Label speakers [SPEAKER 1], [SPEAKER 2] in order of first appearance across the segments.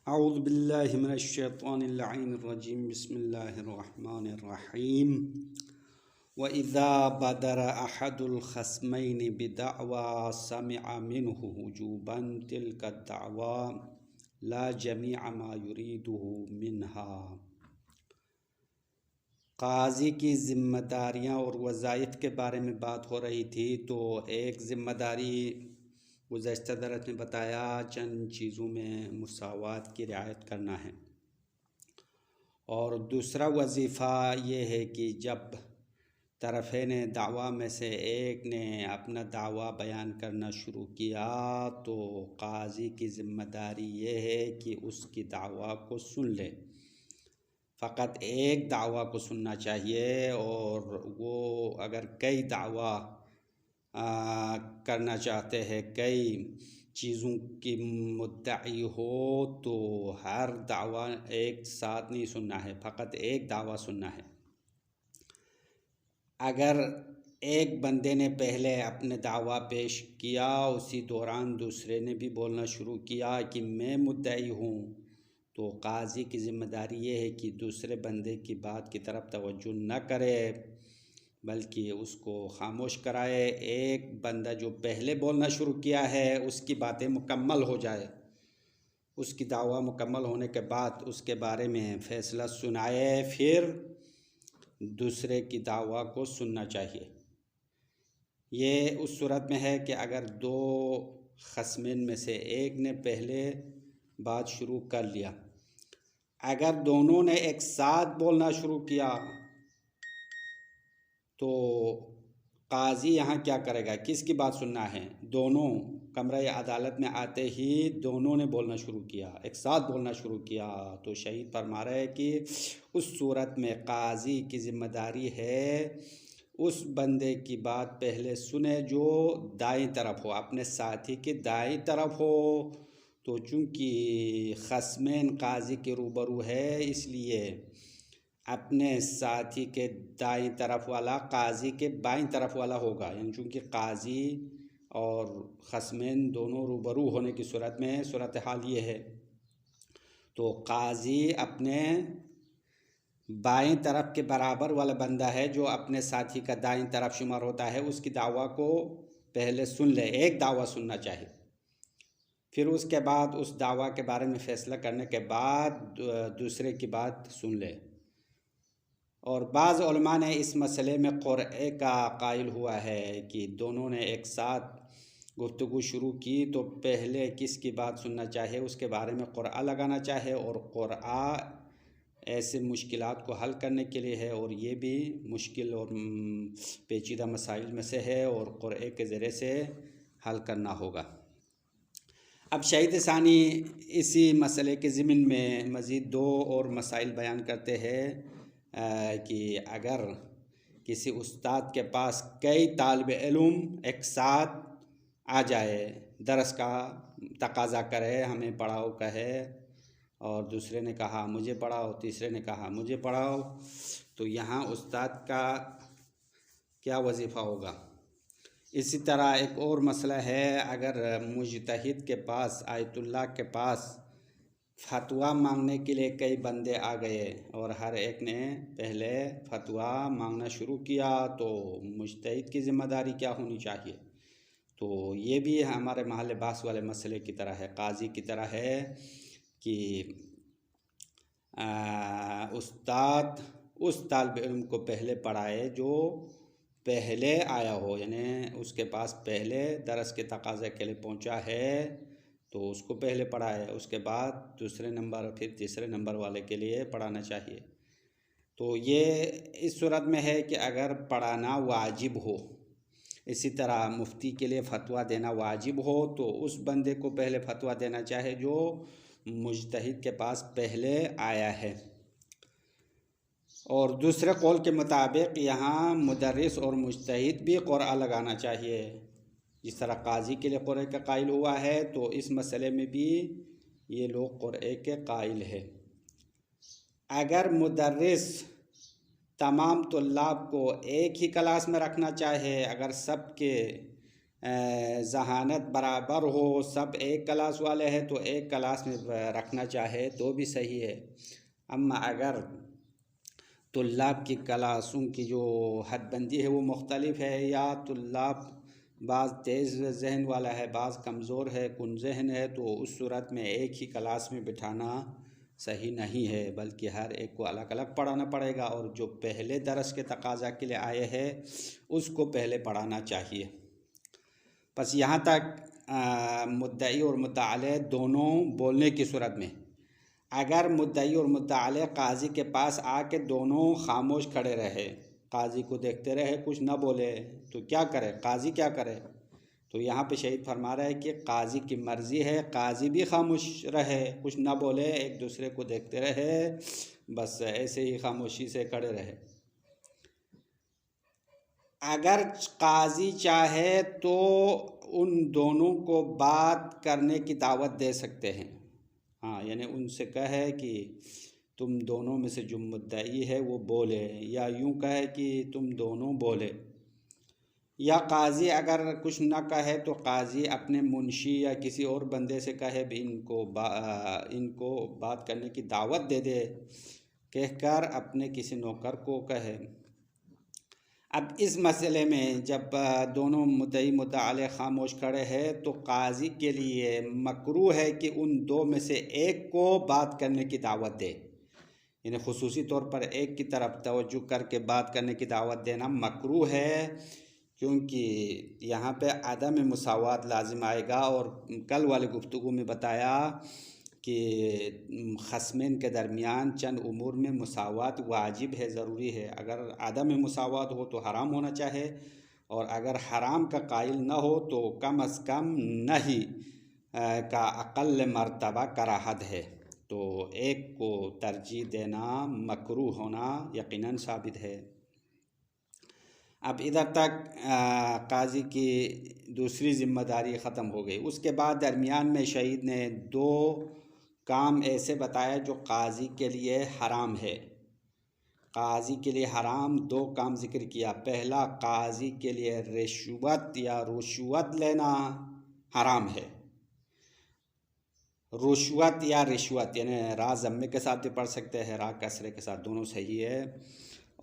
[SPEAKER 1] اعوذ باللہ من الشیطان اللعین الرجیم بسم اللہ الرحمن الرحیم وَإِذَا بَدَرَ أَحَدُ الْخَصْمَيْنِ بِدَعْوَى سَمِعَ مِنْهُ وُجُوبًا تِلْكَ الدَّعْوَى لَا جَمِيعَ مَا يُرِيدُهُ مِنْهَا۔ قاضی کی ذمہ داریاں اور وظائف کے بارے میں بات ہو رہی تھی، تو ایک ذمہ داری گزشتہ درس میں بتایا چند چیزوں میں مساوات کی رعایت کرنا ہے، اور دوسرا وظیفہ یہ ہے کہ جب طرفین دعویٰ میں سے ایک نے اپنا دعویٰ بیان کرنا شروع کیا تو قاضی کی ذمہ داری یہ ہے کہ اس کی دعویٰ کو سن لے۔ فقط ایک دعویٰ کو سننا چاہیے، اور وہ اگر کئی دعویٰ کرنا چاہتے ہیں، کئی چیزوں کی مدعی ہو، تو ہر دعویٰ ایک ساتھ نہیں سننا ہے، فقط ایک دعویٰ سننا ہے۔ اگر ایک بندے نے پہلے اپنے دعویٰ پیش کیا، اسی دوران دوسرے نے بھی بولنا شروع کیا کہ میں مدعی ہوں، تو قاضی کی ذمہ داری یہ ہے کہ دوسرے بندے کی بات کی طرف توجہ نہ کرے، بلکہ اس کو خاموش کرائے۔ ایک بندہ جو پہلے بولنا شروع کیا ہے اس کی باتیں مکمل ہو جائے، اس کی دعویٰ مکمل ہونے کے بعد اس کے بارے میں فیصلہ سنائے، پھر دوسرے کی دعویٰ کو سننا چاہیے۔ یہ اس صورت میں ہے کہ اگر دو خصمین میں سے ایک نے پہلے بات شروع کر لیا، اگر دونوں نے ایک ساتھ بولنا شروع کیا تو قاضی یہاں کیا کرے گا؟ کس کی بات سننا ہے؟ دونوں کمرہ عدالت میں آتے ہی دونوں نے بولنا شروع کیا، ایک ساتھ بولنا شروع کیا، تو شہید فرما رہے کہ اس صورت میں قاضی کی ذمہ داری ہے اس بندے کی بات پہلے سنے جو دائیں طرف ہو، اپنے ساتھی کے دائیں طرف ہو۔ تو چونکہ خصمین قاضی کے روبرو ہے، اس لیے اپنے ساتھی کے دائیں طرف والا قاضی کے بائیں طرف والا ہوگا، یعنی چونکہ قاضی اور خصمین دونوں روبرو ہونے کی صورت میں صورتحال یہ ہے، تو قاضی اپنے بائیں طرف کے برابر والا بندہ ہے جو اپنے ساتھی کا دائیں طرف شمار ہوتا ہے، اس کی دعویٰ کو پہلے سن لے، ایک دعویٰ سننا چاہیے، پھر اس کے بعد اس دعویٰ کے بارے میں فیصلہ کرنے کے بعد دوسرے کی بات سن لے۔ اور بعض علماء نے اس مسئلے میں قرعے کا قائل ہوا ہے کہ دونوں نے ایک ساتھ گفتگو شروع کی تو پہلے کس کی بات سننا چاہے اس کے بارے میں قرعہ لگانا چاہے، اور قرعہ ایسے مشکلات کو حل کرنے کے لیے ہے، اور یہ بھی مشکل اور پیچیدہ مسائل میں سے ہے، اور قرعے کے ذریعے سے حل کرنا ہوگا۔ اب شہید ثانی اسی مسئلے کے ضمن میں مزید دو اور مسائل بیان کرتے ہیں کہ اگر کسی استاد کے پاس کئی طالب علم ایک ساتھ آ جائے، درس کا تقاضا کرے، ہمیں پڑھاؤ کہے، اور دوسرے نے کہا مجھے پڑھاؤ، تیسرے نے کہا مجھے پڑھاؤ، تو یہاں استاد کا کیا وظیفہ ہوگا؟ اسی طرح ایک اور مسئلہ ہے، اگر مجتہد کے پاس، آیت اللہ کے پاس فتویٰ مانگنے کے لیے کئی بندے آ گئے اور ہر ایک نے پہلے فتویٰ مانگنا شروع کیا، تو مجتہد کی ذمہ داری کیا ہونی چاہیے؟ تو یہ بھی ہمارے محل بحث والے مسئلے کی طرح ہے، قاضی کی طرح ہے کہ استاد اس طالب علم کو پہلے پڑھائے جو پہلے آیا ہو، یعنی اس کے پاس پہلے درس کے تقاضے کے لیے پہنچا ہے تو اس کو پہلے پڑھائے، اس کے بعد دوسرے نمبر پھر تیسرے نمبر والے کے لیے پڑھانا چاہیے۔ تو یہ اس صورت میں ہے کہ اگر پڑھانا واجب ہو، اسی طرح مفتی کے لیے فتویٰ دینا واجب ہو، تو اس بندے کو پہلے فتویٰ دینا چاہے جو مجتہد کے پاس پہلے آیا ہے۔ اور دوسرے قول کے مطابق یہاں مدرس اور مجتہد بھی قرعہ لگانا چاہیے، جس طرح قاضی کے لیے قرعے کا قائل ہوا ہے، تو اس مسئلے میں بھی یہ لوگ قرعے کے قائل ہے۔ اگر مدرس تمام طلاب کو ایک ہی کلاس میں رکھنا چاہے، اگر سب کے ذہانت برابر ہو، سب ایک کلاس والے ہیں تو ایک کلاس میں رکھنا چاہے تو بھی صحیح ہے۔ اما اگر طلاب کی کلاسوں کی جو حد بندی ہے وہ مختلف ہے، یا طلاب بعض تیز ذہن والا ہے، بعض کمزور ہے، کن ذہن ہے، تو اس صورت میں ایک ہی کلاس میں بٹھانا صحیح نہیں ہے، بلکہ ہر ایک کو الگ الگ پڑھانا پڑے گا، اور جو پہلے درس کے تقاضا کے لیے آئے ہیں اس کو پہلے پڑھانا چاہیے۔ بس یہاں تک مدعی اور مدعا علیہ دونوں بولنے کی صورت میں، اگر مدعی اور مدعا علیہ قاضی کے پاس آ کے دونوں خاموش کھڑے رہے، قاضی کو دیکھتے رہے، کچھ نہ بولے، تو کیا کرے؟ قاضی کیا کرے؟ تو یہاں پہ شہید فرما رہا ہے کہ قاضی کی مرضی ہے، قاضی بھی خاموش رہے، کچھ نہ بولے، ایک دوسرے کو دیکھتے رہے، بس ایسے ہی خاموشی سے کھڑے رہے۔ اگر قاضی چاہے تو ان دونوں کو بات کرنے کی دعوت دے سکتے ہیں، ہاں، یعنی ان سے کہے کہ تم دونوں میں سے جو مدعی ہے وہ بولے، یا یوں کہے کہ تم دونوں بولے۔ یا قاضی اگر کچھ نہ کہے تو قاضی اپنے منشی یا کسی اور بندے سے کہے بھی ان کو بات کرنے کی دعوت دے دے، کہہ کر اپنے کسی نوکر کو کہے۔ اب اس مسئلے میں جب دونوں مدعی مدعا علیہ خاموش کھڑے ہیں تو قاضی کے لیے مکروہ ہے کہ ان دو میں سے ایک کو بات کرنے کی دعوت دے، یعنی خصوصی طور پر ایک کی طرف توجہ کر کے بات کرنے کی دعوت دینا مکروہ ہے، کیونکہ یہاں پہ عدم مساوات لازم آئے گا، اور کل والے گفتگو میں بتایا کہ خصمین کے درمیان چند امور میں مساوات واجب ہے، ضروری ہے۔ اگر عدم مساوات ہو تو حرام ہونا چاہے، اور اگر حرام کا قائل نہ ہو تو کم از کم نہی کا اقل مرتبہ کراہت ہے، تو ایک کو ترجیح دینا مکروہ ہونا یقیناً ثابت ہے۔ اب ادھر تک قاضی کی دوسری ذمہ داری ختم ہو گئی۔ اس کے بعد درمیان میں شہید نے دو کام ایسے بتایا جو قاضی کے لیے حرام ہے۔ قاضی کے لیے حرام دو کام ذکر کیا۔ پہلا، قاضی کے لیے رشوت یا رشوت لینا حرام ہے۔ رشوت یا رشوت، یعنی را ضمے کے ساتھ بھی پڑھ سکتے ہیں، را کسرے کے ساتھ، دونوں صحیح ہے۔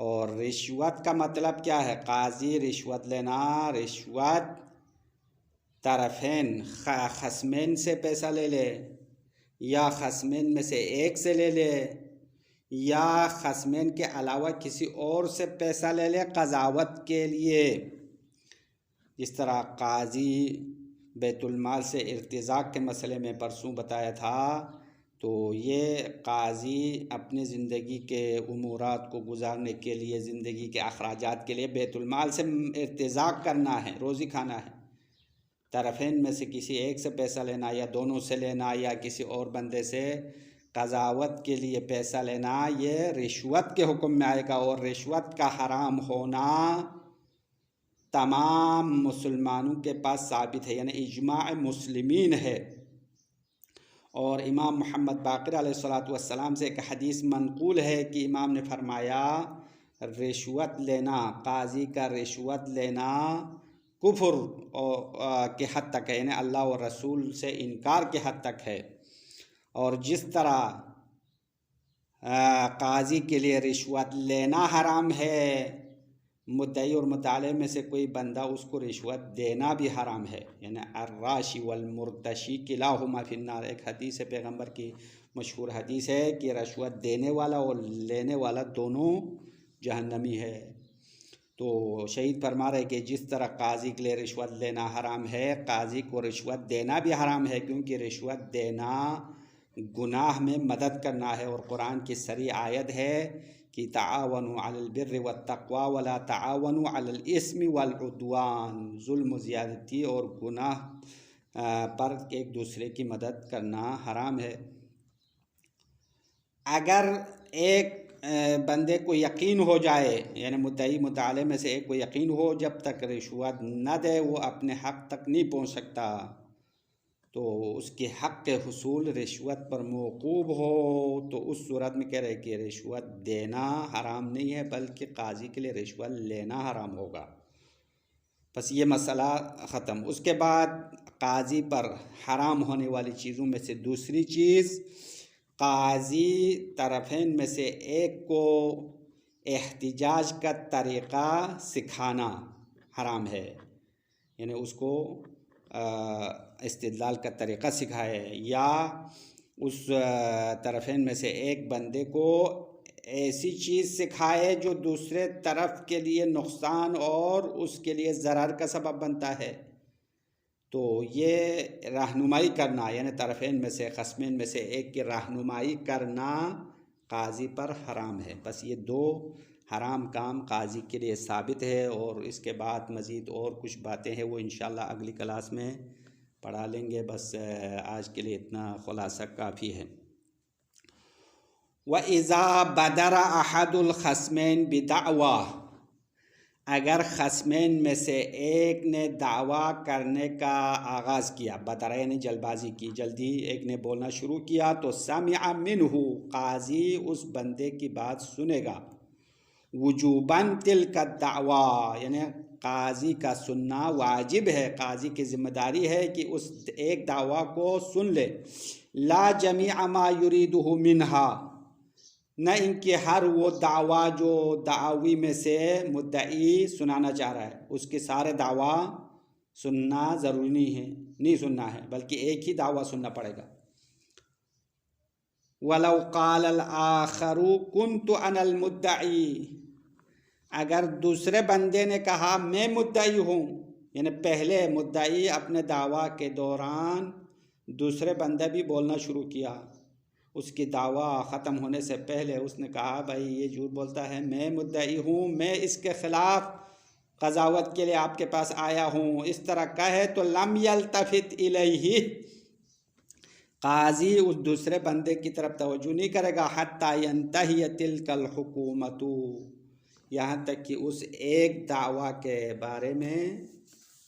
[SPEAKER 1] اور رشوت کا مطلب کیا ہے؟ قاضی رشوت لینا، رشوت طرفین خصمین سے پیسہ لے لے، یا خصمین میں سے ایک سے لے لے، یا خصمین کے علاوہ کسی اور سے پیسہ لے لے قضاوت کے لیے۔ جس طرح قاضی بیت المال سے ارتزاق کے مسئلے میں پرسوں بتایا تھا، تو یہ قاضی اپنی زندگی کے امورات کو گزارنے کے لیے، زندگی کے اخراجات کے لیے بیت المال سے ارتزاق کرنا ہے، روزی کھانا ہے۔ طرفین میں سے کسی ایک سے پیسہ لینا، یا دونوں سے لینا، یا کسی اور بندے سے قضاوت کے لیے پیسہ لینا، یہ رشوت کے حکم میں آئے گا، اور رشوت کا حرام ہونا تمام مسلمانوں کے پاس ثابت ہے، یعنی اجماع مسلمین ہے۔ اور امام محمد باقر علیہ السلام سے ایک حدیث منقول ہے کہ امام نے فرمایا، رشوت لینا، قاضی کا رشوت لینا کفر کے حد تک ہے، یعنی اللہ و رسول سے انکار کے حد تک ہے۔ اور جس طرح قاضی کے لیے رشوت لینا حرام ہے، مدعی اور مدعا علیہ میں سے کوئی بندہ اس کو رشوت دینا بھی حرام ہے، یعنی الراشی والمرتشی کلاہما فی النار، ایک حدیث ہے پیغمبر کی، مشہور حدیث ہے کہ رشوت دینے والا اور لینے والا دونوں جہنمی ہے۔ تو شہید فرما رہے کہ جس طرح قاضی کے لیے رشوت لینا حرام ہے، قاضی کو رشوت دینا بھی حرام ہے، کیونکہ رشوت دینا گناہ میں مدد کرنا ہے، اور قرآن کی صریح آیت ہے کہ تعاونوا علی البر والتقوی ولا تعاونوا علی الاثم والعدوان، ظلم و زیادتی اور گناہ پر ایک دوسرے کی مدد کرنا حرام ہے۔ اگر ایک بندے کو یقین ہو جائے، یعنی مدعی مدعا علیہ میں سے ایک کو یقین ہو جب تک رشوت نہ دے وہ اپنے حق تک نہیں پہنچ سکتا، تو اس کے حق کے حصول رشوت پر موقوف ہو، تو اس صورت میں کہہ رہے کہ رشوت دینا حرام نہیں ہے، بلکہ قاضی کے لیے رشوت لینا حرام ہوگا۔ بس یہ مسئلہ ختم۔ اس کے بعد قاضی پر حرام ہونے والی چیزوں میں سے دوسری چیز، قاضی طرفین میں سے ایک کو احتجاج کا طریقہ سکھانا حرام ہے، یعنی اس کو استدلال کا طریقہ سکھائے، یا اس طرفین میں سے ایک بندے کو ایسی چیز سکھائے جو دوسرے طرف کے لیے نقصان اور اس کے لیے ضرر کا سبب بنتا ہے، تو یہ رہنمائی کرنا، یعنی طرفین میں سے خصمین میں سے ایک کی رہنمائی کرنا قاضی پر حرام ہے۔ بس یہ دو حرام کام قاضی کے لیے ثابت ہے، اور اس کے بعد مزید اور کچھ باتیں ہیں وہ انشاءاللہ اگلی کلاس میں پڑھا لیں گے۔ بس آج کے لیے اتنا خلاصہ کافی ہے۔ وَإِذَا بَدَرَ أَحَدُ الْخَصْمَيْنِ بِدَعْوَىٰ، اگر خصمین میں سے ایک نے دعویٰ کرنے کا آغاز کیا، بدر یعنی جلد بازی کی، جلدی ایک نے بولنا شروع کیا، تو سمع منہ، قاضی اس بندے کی بات سنے گا، وجوباً تلک الدعویٰ، یعنی قاضی کا سننا واجب ہے، قاضی کی ذمہ داری ہے کہ اس ایک دعویٰ کو سن لے، لا جمیع ما یریدہ منہا، نہ ان کے ہر وہ دعویٰ جو دعوی میں سے مدعی سنانا چاہ رہا ہے، اس کے سارے دعویٰ سننا ضروری نہیں سننا ہے، بلکہ ایک ہی دعویٰ سننا پڑے گا۔ وَلَوْ قَالَ الْآخَرُ كُنْتُ أَنَا الْمُدَّعِي، اگر دوسرے بندے نے کہا میں مدعی ہوں، یعنی پہلے مدعی اپنے دعویٰ کے دوران دوسرے بندہ بھی بولنا شروع کیا، اس کی دعویٰ ختم ہونے سے پہلے اس نے کہا بھائی یہ جھوٹ بولتا ہے، میں مدعی ہوں، میں اس کے خلاف قضاوت کے لیے آپ کے پاس آیا ہوں، اس طرح کہے تو لم یلتفت الیہ، قاضی اس دوسرے بندے کی طرف توجہ نہیں کرے گا، حتی ینتہی تلک الحکومت، یہاں تک کہ اس ایک دعویٰ کے بارے میں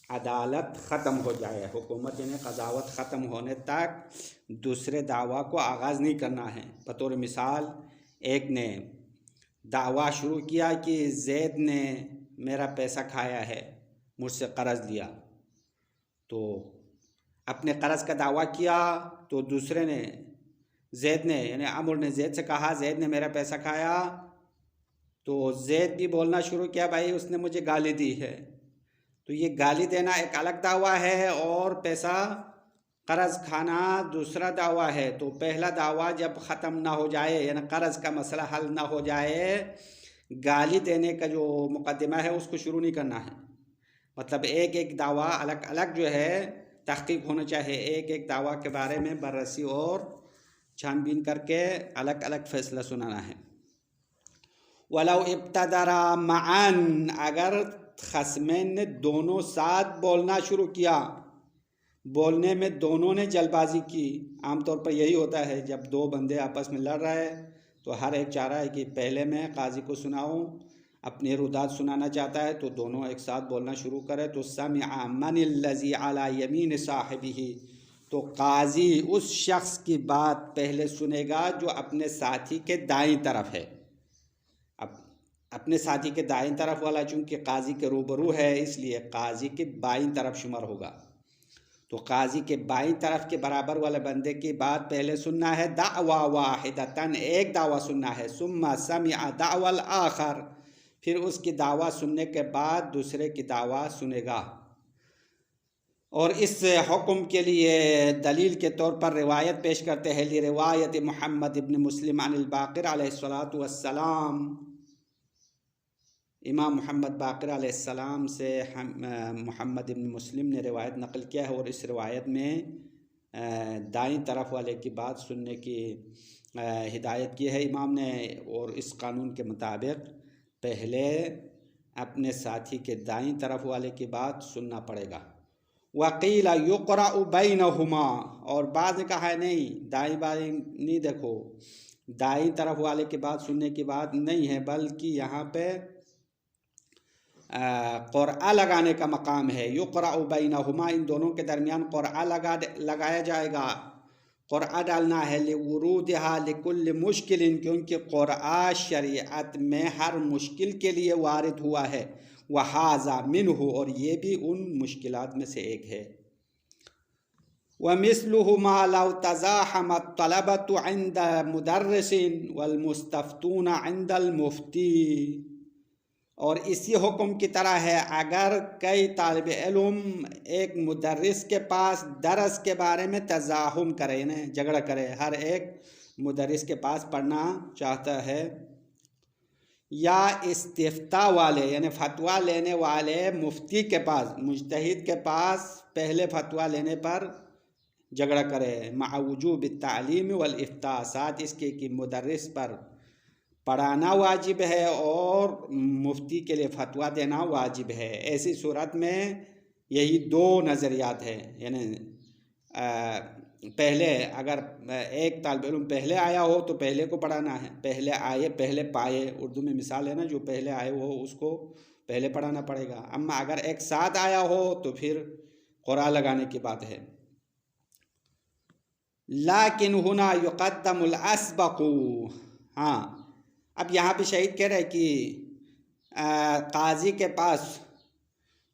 [SPEAKER 1] عدالت ختم ہو جائے، حکومت یعنی قضاوت ختم ہونے تک دوسرے دعویٰ کو آغاز نہیں کرنا ہے۔ بطور مثال ایک نے دعویٰ شروع کیا کہ زید نے میرا پیسہ کھایا ہے، مجھ سے قرض لیا، تو اپنے قرض کا دعویٰ کیا، تو دوسرے نے زید نے یعنی عمر نے زید سے کہا زید نے میرا پیسہ کھایا، تو زید بھی بولنا شروع کیا بھائی اس نے مجھے گالی دی ہے، تو یہ گالی دینا ایک الگ دعویٰ ہے، اور پیسہ قرض کھانا دوسرا دعویٰ ہے۔ تو پہلا دعویٰ جب ختم نہ ہو جائے، یعنی قرض کا مسئلہ حل نہ ہو جائے، گالی دینے کا جو مقدمہ ہے اس کو شروع نہیں کرنا ہے، مطلب ایک ایک دعویٰ الگ الگ جو ہے تحقیق ہونا چاہیے، ایک ایک دعویٰ کے بارے میں بررسی اور چھان بین کر کے الگ الگ فیصلہ سنانا ہے۔ وَلَوْ ابْتَدَرَا مَعًا، اگر خصمین نے دونوں ساتھ بولنا شروع کیا، بولنے میں دونوں نے جلد بازی کی، عام طور پر یہی ہوتا ہے جب دو بندے آپس میں لڑ رہے ہیں تو ہر ایک چاہ رہا ہے کہ پہلے میں قاضی کو سناؤں، اپنے رداد سنانا چاہتا ہے، تو دونوں ایک ساتھ بولنا شروع کرے، تو سمع من الذی علی یمین صاحبہ، تو قاضی اس شخص کی بات پہلے سنے گا جو اپنے ساتھی کے دائیں طرف ہے۔ اپنے ساتھی کے دائیں طرف والا چونکہ قاضی کے روبرو ہے، اس لیے قاضی کے بائیں طرف شمار ہوگا، تو قاضی کے بائیں طرف کے برابر والے بندے کی بات پہلے سننا ہے، دعویٰ واحدتاً، ایک دعویٰ سننا ہے، ثم سمع دعوی الآخر، پھر اس کی دعویٰ سننے کے بعد دوسرے کی دعویٰ سنے گا۔ اور اس حکم کے لیے دلیل کے طور پر روایت پیش کرتے ہیں، روایت محمد ابن مسلم عن الباقر علیہ السلام، امام محمد باقر علیہ السلام سے محمد ابن مسلم نے روایت نقل کیا ہے، اور اس روایت میں دائیں طرف والے کی بات سننے کی ہدایت کی ہے امام نے، اور اس قانون کے مطابق پہلے اپنے ساتھی کے دائیں طرف والے کی بات سننا پڑے گا۔ وقیل یقرأ بینہما، اور بعض نے کہا ہے نہیں، دائیں بائیں نہیں، دیکھو دائیں طرف والے کی بات سننے کی بات نہیں ہے، بلکہ یہاں پہ قرعہ لگانے کا مقام ہے، یقرأ بینہما، ان دونوں کے درمیان قرعہ لگایا جائے گا، قرعہ ڈالنا ہے، لورودہا لکل مشکل، کیونکہ قرعہ شریعت میں ہر مشکل کے لیے وارد ہوا ہے، وہذا منہ، اور یہ بھی ان مشکلات میں سے ایک ہے۔ ومثلہ ما لو تزاحم الطلبة عند مدرس والمستفتون عند المفتی، اور اسی حکم کی طرح ہے اگر کئی طالب علم ایک مدرس کے پاس درس کے بارے میں تزاحم کرے، یعنی جھگڑا کرے، ہر ایک مدرس کے پاس پڑھنا چاہتا ہے، یا استفتاء والے یعنی فتویٰ لینے والے مفتی کے پاس، مجتہد کے پاس پہلے فتویٰ لینے پر جھگڑا کرے، مع وجوب التعلیم والافتاء، ساتھ اس کے کہ مدرس پر پڑھانا واجب ہے اور مفتی کے لیے فتویٰ دینا واجب ہے۔ ایسی صورت میں یہی دو نظریات ہیں، یعنی پہلے اگر ایک طالب علم پہلے آیا ہو تو پہلے کو پڑھانا ہے، پہلے آئے پہلے پائے، اردو میں مثال ہے نا، جو پہلے آئے وہ اس کو پہلے پڑھانا پڑے گا۔ اما اگر ایک ساتھ آیا ہو تو پھر قرعہ لگانے کی بات ہے۔ لیکن ہنا یقدم الاسبق، ہاں اب یہاں پہ شہید کہہ رہے کہ قاضی کے پاس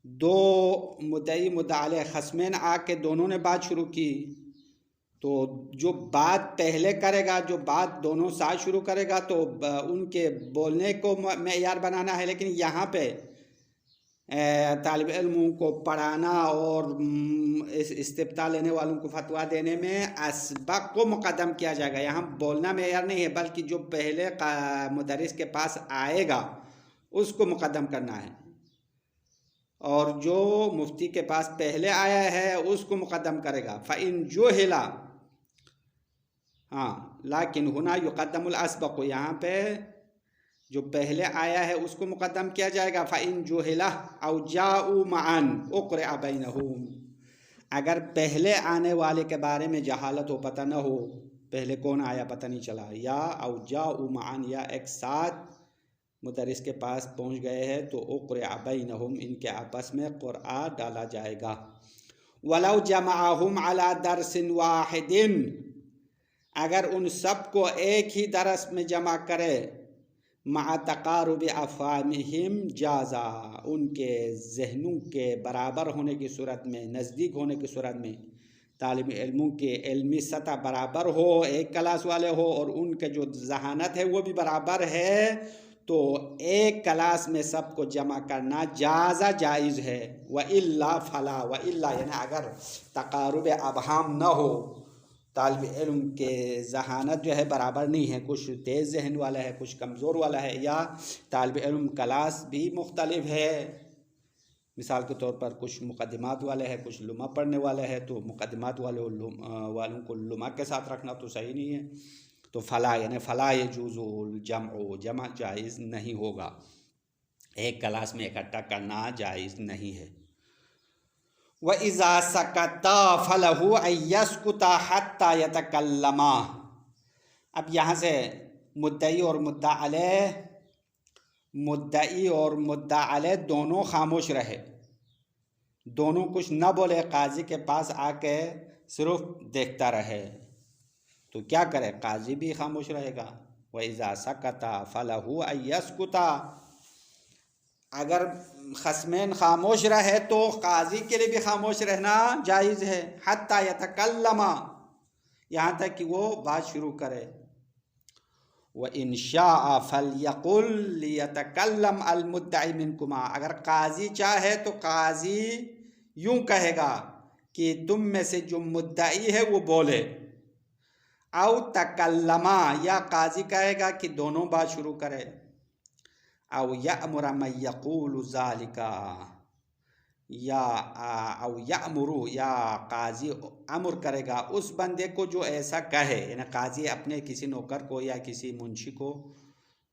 [SPEAKER 1] دو مدعی مدعا علیہ خصمین آ کے دونوں نے بات شروع کی، تو جو بات پہلے کرے گا، جو بات دونوں ساتھ شروع کرے گا تو ان کے بولنے کو معیار بنانا ہے، لیکن یہاں پہ طالب علموں کو پڑھانا اور استفتاء لینے والوں کو فتویٰ دینے میں اسبق کو مقدم کیا جائے گا۔ یہاں بولنا معیار نہیں ہے، بلکہ جو پہلے مدرس کے پاس آئے گا اس کو مقدم کرنا ہے، اور جو مفتی کے پاس پہلے آیا ہے اس کو مقدم کرے گا۔ فَإِن جُهِلَ، ہاں لیکن ہنا یقدم الاسبق، یہاں پہ جو پہلے آیا ہے اس کو مقدم کیا جائے گا۔ فَإِن جُهِلَ أَوْ جَاءُوا مَعًا أُقْرِئَ بَيْنَهُمْ، اگر پہلے آنے والے کے بارے میں جہالت ہو، پتہ نہ ہو پہلے کون آیا پتہ نہیں چلا، یا أَوْ جَاءُوا مَعًا، یا ایک ساتھ مدرس کے پاس پہنچ گئے ہیں تو أُقْرِئَ بَيْنَهُمْ، ان کے آپس میں قرعہ ڈالا جائے گا۔ وَلَوْ جَمَعَهُمْ عَلَى دَرْسٍ وَاحِدٍ، اگر ان سب کو ایک ہی درس میں جمع کرے، مع تقارب افہامہم جازا، ان کے ذہنوں کے برابر ہونے کی صورت میں، نزدیک ہونے کی صورت میں، طالب علموں کے علمی سطح برابر ہو، ایک کلاس والے ہو، اور ان کے جو ذہانت ہے وہ بھی برابر ہے، تو ایک کلاس میں سب کو جمع کرنا جازا جائز ہے۔ وَإِلَّا فَلَا، وَإِلَّا یعنی اگر تقارب ابہام نہ ہو، طالب علم کے ذہانت جو ہے برابر نہیں ہے، کچھ تیز ذہن والا ہے، کچھ کمزور والا ہے، یا طالب علم کلاس بھی مختلف ہے، مثال کے طور پر کچھ مقدمات والے ہیں، کچھ لمحہ پڑھنے والے ہیں، تو مقدمات والوں کو لمحہ کے ساتھ رکھنا تو صحیح نہیں ہے، تو فلا یعنی فلا یجوز الجمع، جمع جائز نہیں ہوگا، ایک کلاس میں اکٹھا کرنا جائز نہیں ہے۔ وَإِذَا سَكَتَا فَلَهُ أَن يَسْكُتَا حَتَّى يَتَكَلَّمَا، اب یہاں سے مدعی اور مدعا علیہ دونوں خاموش رہے، دونوں کچھ نہ بولے، قاضی کے پاس آ کے صرف دیکھتا رہے، تو کیا کرے؟ قاضی بھی خاموش رہے گا۔ وَإِذَا سَكَتَا فَلَهُ أَن يَسْكُتَا، اگر خصمین خاموش رہے تو قاضی کے لیے بھی خاموش رہنا جائز ہے، حتی یتکلم، یہاں تک کہ وہ بات شروع کرے۔ وَإِن شَاءَ فَلْيَقُلْ لِيَتَكَلَّمْ الْمُدَّعِ مِنْكُمَا، اگر قاضی چاہے تو قاضی یوں کہے گا کہ تم میں سے جو مدعی ہے وہ بولے، او تکلما، یا قاضی کہے گا کہ دونوں بات شروع کرے، او یأمر من یقول ذالک، او یأمر، یا قاضی امر کرے گا اس بندے کو جو ایسا کہے، یعنی قاضی اپنے کسی نوکر کو یا کسی منشی کو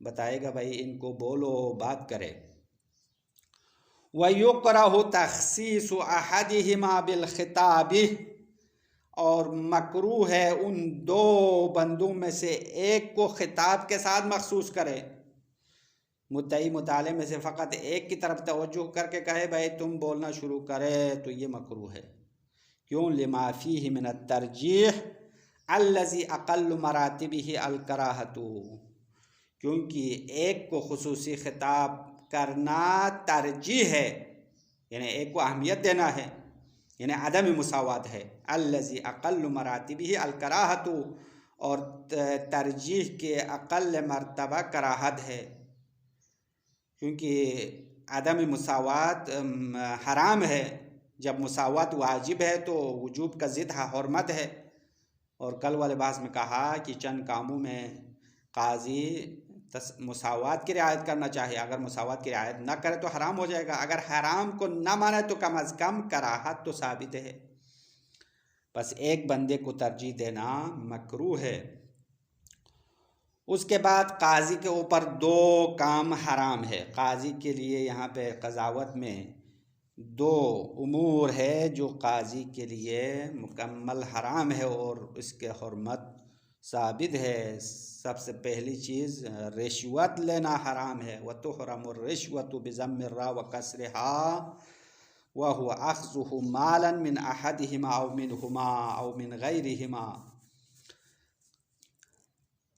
[SPEAKER 1] بتائے گا بھائی ان کو بولو، بات کرے۔ وَيُكْرَهُ تَخْصِيصُ أَحَدِهِمَا بِالْخِطَابِ، اور مکروہ ہے ان دو بندوں میں سے ایک کو خطاب کے ساتھ مخصوص کرے، مدعی مطالعے میں سے فقط ایک کی طرف توجہ کر کے کہے بھائی تم بولنا شروع کرے، تو یہ مکروہ ہے۔ کیوں؟ لما فیہ من الترجیح الذی اقل مراتبہ الکراہۃ، کیونکہ ایک کو خصوصی خطاب کرنا ترجیح ہے، یعنی ایک کو اہمیت دینا ہے، یعنی عدم مساوات ہے۔ الذی اقل مراتبہ الکراہۃ، اور ترجیح کے اقل مرتبہ کراہت ہے، کیونکہ عدم مساوات حرام ہے، جب مساوات واجب ہے تو وجوب کا ضد حرمت ہے۔ اور کل والے بحث میں کہا کہ چند کاموں میں قاضی مساوات کی رعایت کرنا چاہیے، اگر مساوات کی رعایت نہ کرے تو حرام ہو جائے گا، اگر حرام کو نہ مانے تو کم از کم کراہت تو ثابت ہے، بس ایک بندے کو ترجیح دینا مکروہ ہے۔ اس کے بعد قاضی کے اوپر دو کام حرام ہے۔ قاضی کے لیے یہاں پہ قضاوت میں دو امور ہے جو قاضی کے لیے مکمل حرام ہے اور اس کے حرمت ثابت ہے۔ سب سے پہلی چیز رشوت لینا حرام ہے۔ وَتُحْرَمُ الرِّشْوَةُ بِضَمِّ الرَّاءِ وَكَسْرِهَا وَهُوَ أَخْذُهُ مَالًا مِنْ أَحَدِهِمَا أَوْ مِنْهُمَا أَوْ مِنْ غَيْرِهِمَا۔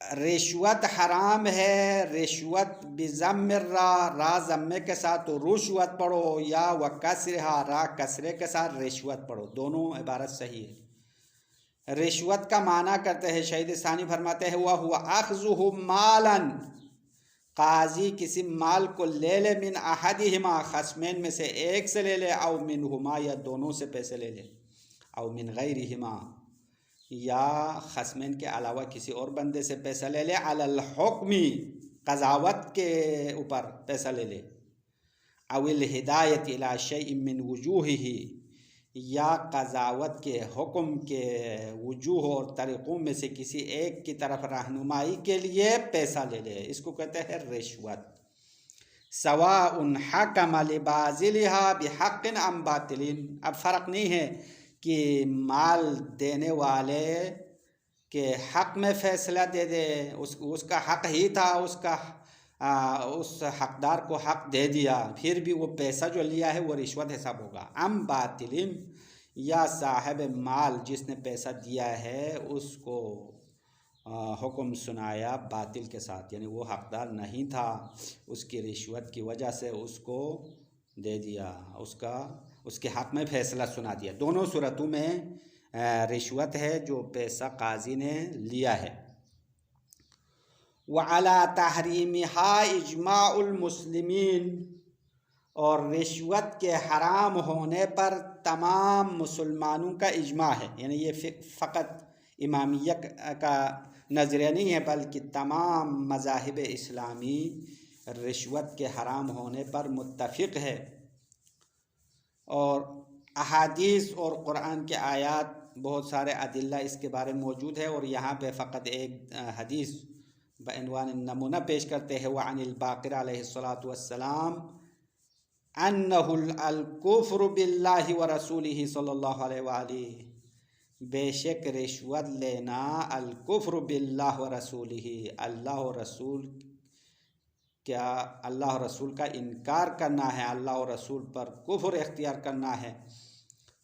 [SPEAKER 1] رشوت حرام ہے۔ رشوت بضم الراء، را ضمے کے ساتھ تو رشوت پڑھو، یا وکسرہا، را کسرے کے ساتھ رشوت پڑھو، دونوں عبارت صحیح ہے۔ رشوت کا معنی کرتے ہیں، شہید ثانی فرماتے ہیں وَهُوَ أَخْذُهُ مَالًا، قاضی کسی مال کو لے لے، من احدہما، خصمین میں سے ایک سے لے لے، او منہما، یا دونوں سے پیسے لے لے، او من غیرہما، یا خصمین کے علاوہ کسی اور بندے سے پیسہ لے لے، علی الحکمی، قضاوت کے اوپر پیسہ لے لے، او الہدایت الی شیء من وجوہہ، یا قضاوت کے حکم کے وجوہ اور طریقوں میں سے کسی ایک کی طرف رہنمائی کے لیے پیسہ لے لے، اس کو کہتے ہیں رشوت۔ سواء حکم لباذلها بحق ام باطل، اب فرق نہیں ہے کہ مال دینے والے کے حق میں فیصلہ دے دے، اس کا حق ہی تھا، اس حقدار کو حق دے دیا، پھر بھی وہ پیسہ جو لیا ہے وہ رشوت حساب ہوگا۔ ام باطل، یا صاحب مال جس نے پیسہ دیا ہے اس کو حکم سنایا باطل کے ساتھ، یعنی وہ حقدار نہیں تھا، اس کی رشوت کی وجہ سے اس کو دے دیا، اس کے حق میں فیصلہ سنا دیا، دونوں صورتوں میں رشوت ہے جو پیسہ قاضی نے لیا ہے۔ وَعَلَى تَحْرِيمِهَا إِجْمَاعُ الْمُسْلِمِينَ، اور رشوت کے حرام ہونے پر تمام مسلمانوں کا اجماع ہے، یعنی یہ فقط امامیہ کا نظریہ نہیں ہے بلکہ تمام مذاہب اسلامی رشوت کے حرام ہونے پر متفق ہے۔ اور احادیث اور قرآن کے آیات بہت سارے ادلہ اس کے بارے میں موجود ہے، اور یہاں پہ فقط ایک حدیث بعنوان نمونہ پیش کرتے ہیں، وعن الباقر علیہ السلام انہ الکفر باللہ ورسولہ صلی اللہ علیہ وآلہ، بے شک رشوت لینا الکفر باللہ ورسولہ، اللہ و رسول کیا اللہ و رسول کا انکار کرنا ہے، اللہ و رسول پر کفر اختیار کرنا ہے،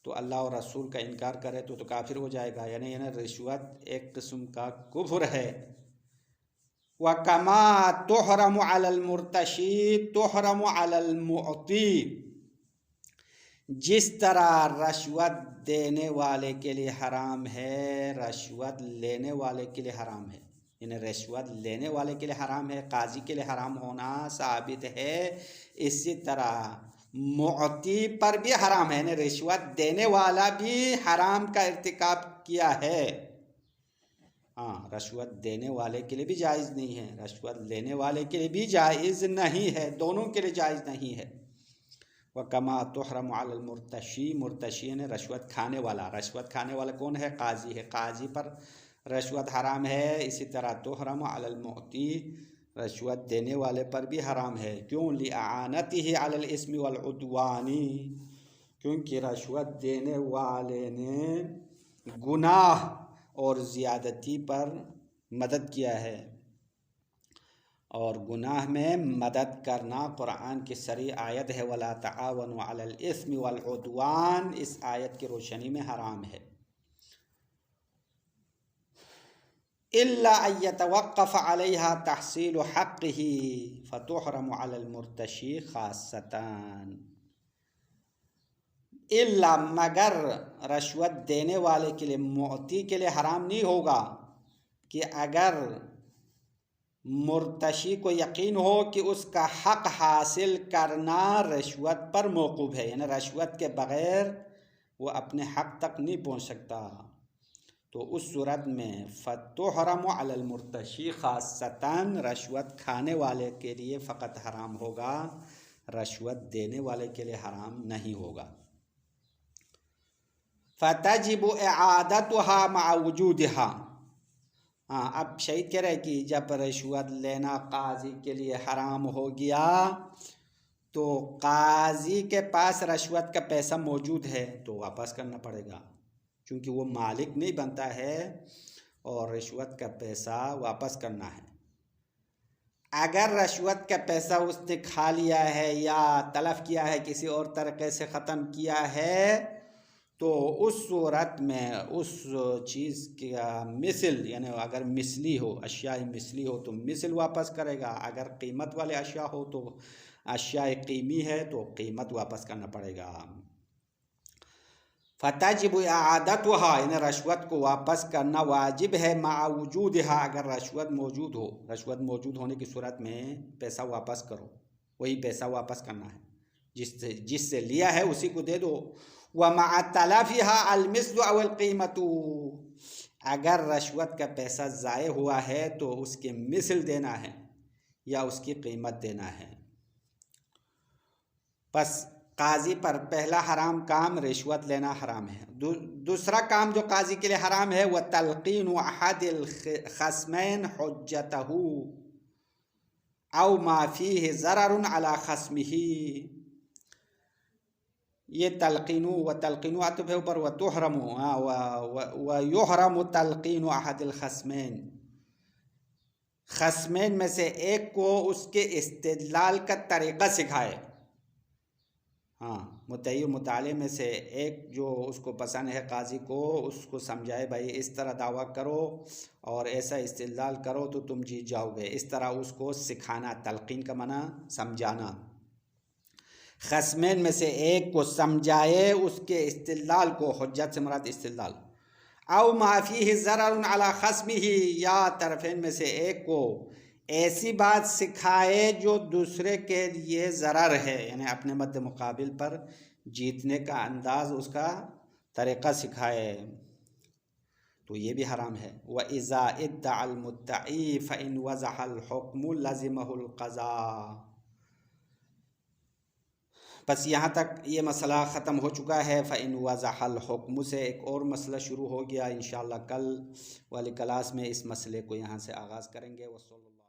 [SPEAKER 1] تو اللہ و رسول کا انکار کرے تو کافر ہو جائے گا، یعنی رشوت ایک قسم کا کفر ہے۔ وَكَمَا تُحْرَمُ عَلَى الْمُرْتَشِي تُحْرَمُ عَلَى الْمُعْطِي، جس طرح رشوت دینے والے کے لیے حرام ہے، رشوت لینے والے کے لیے حرام ہے، یعنی رشوت لینے والے کے لیے حرام ہے، قاضی کے لیے حرام ہونا ثابت ہے، اسی طرح معطی پر بھی حرام ہے، یعنی رشوت دینے والا بھی حرام کا ارتکاب کیا ہے۔ ہاں، رشوت دینے والے کے لیے بھی جائز نہیں ہے، رشوت لینے والے کے لیے بھی جائز نہیں ہے، دونوں کے لیے جائز نہیں ہے۔ وَكَمَا تُحْرَمُ عَلَى الْمُرْتَشِي، مرتشی نے رشوت کھانے والا، رشوت کھانے والا کون ہے؟ قاضی ہے، قاضی پر رشوت حرام ہے، اسی طرح تحرم علی المعطی، رشوت دینے والے پر بھی حرام ہے۔ کیوں؟ لِإِعَانَتِهِ عَلَى الْإِثْمِ وَالْعُدْوَانِ، کیونکہ رشوت دینے والے نے گناہ اور زیادتی پر مدد کیا ہے، اور گناہ میں مدد کرنا قرآن کی صریح آیت ہے وَلَا تَعَاوَنُوا عَلَى الْإِثْمِ وَالْعُدْوَانِ، اس آیت کی روشنی میں حرام ہے۔ إلا أن يتوقف عليها تحصيل حقه فتحرم على المرتشي خاصة. الا مگر رشوت دینے والے کے لیے، معطی کے لیے حرام نہیں ہوگا کہ اگر مرتشی کو یقین ہو کہ اس کا حق حاصل کرنا رشوت پر موقوف ہے، یعنی رشوت کے بغیر وہ اپنے حق تک نہیں پہنچ سکتا، تو اس صورت میں فتحرم علی المرتشی خاصتاً رشوت کھانے والے کے لیے فقط حرام ہوگا، رشوت دینے والے کے لیے حرام نہیں ہوگا. فتجب اعادتها مع وجودها. اب شہید کہہ رہے کہ جب رشوت لینا قاضی کے لیے حرام ہو گیا تو قاضی کے پاس رشوت کا پیسہ موجود ہے تو واپس کرنا پڑے گا، چونکہ وہ مالک نہیں بنتا ہے اور رشوت کا پیسہ واپس کرنا ہے. اگر رشوت کا پیسہ اس نے کھا لیا ہے یا تلف کیا ہے، کسی اور طریقے سے ختم کیا ہے، تو اس صورت میں اس چیز کا مثل، یعنی اگر مثلی ہو، اشیاء مثلی ہو تو مثل واپس کرے گا، اگر قیمت والے اشیاء ہو تو اشیاء قیمی ہے تو قیمت واپس کرنا پڑے گا. فتجب اعادتها، یعنی رشوت کو واپس کرنا واجب ہے، مع وجودها، اگر رشوت موجود ہو، رشوت موجود ہونے کی صورت میں پیسہ واپس کرو، وہی پیسہ واپس کرنا ہے، جس سے لیا ہے اسی کو دے دو. ومع تلافها المثل او القیمت، اگر رشوت کا پیسہ ضائع ہوا ہے تو اس کے مثل دینا ہے یا اس کی قیمت دینا ہے. پس قاضی پر پہلا حرام کام رشوت لینا حرام ہے. دوسرا کام جو قاضی کے لیے حرام ہے وہ تلقین احد الخصمین حجتہ او ما فیہ ضرر علی خصمہ. یہ تلقین و تلقین عطف ہے اوپر، و تحرم و یحرم تلقین احد الخصمین، خصمین میں سے ایک کو اس کے استدلال کا طریقہ سکھائے. مدعی و مطالع میں سے ایک جو اس کو پسند ہے قاضی کو، اس کو سمجھائے بھائی اس طرح دعویٰ کرو اور ایسا استدلال کرو تو تم جیت جاؤ گے، اس طرح اس کو سکھانا. تلقین کا معنی سمجھانا. خصمین میں سے ایک کو سمجھائے اس کے استدلال کو، حجت سے مراد استدلال. او ما فیہ ضرر علی خصمہ، یا طرفین میں سے ایک کو ایسی بات سکھائے جو دوسرے کے لیے ضرر ہے، یعنی اپنے مد مقابل پر جیتنے کا انداز، اس کا طریقہ سکھائے، تو یہ بھی حرام ہے. وَإِذَا ادَّعَ الْمُدَّعِي فَإِنْ وَضَحَ الْحُكْمُ لَزِمَهُ الْقَضَاءُ. بس یہاں تک یہ مسئلہ ختم ہو چکا ہے. فَإِنْ وَضَحَ الْحُكْمُ سے ایک اور مسئلہ شروع ہو گیا. انشاءاللہ کل والی کلاس میں اس مسئلے کو یہاں سے آغاز کریں گے. وصلی اللہ.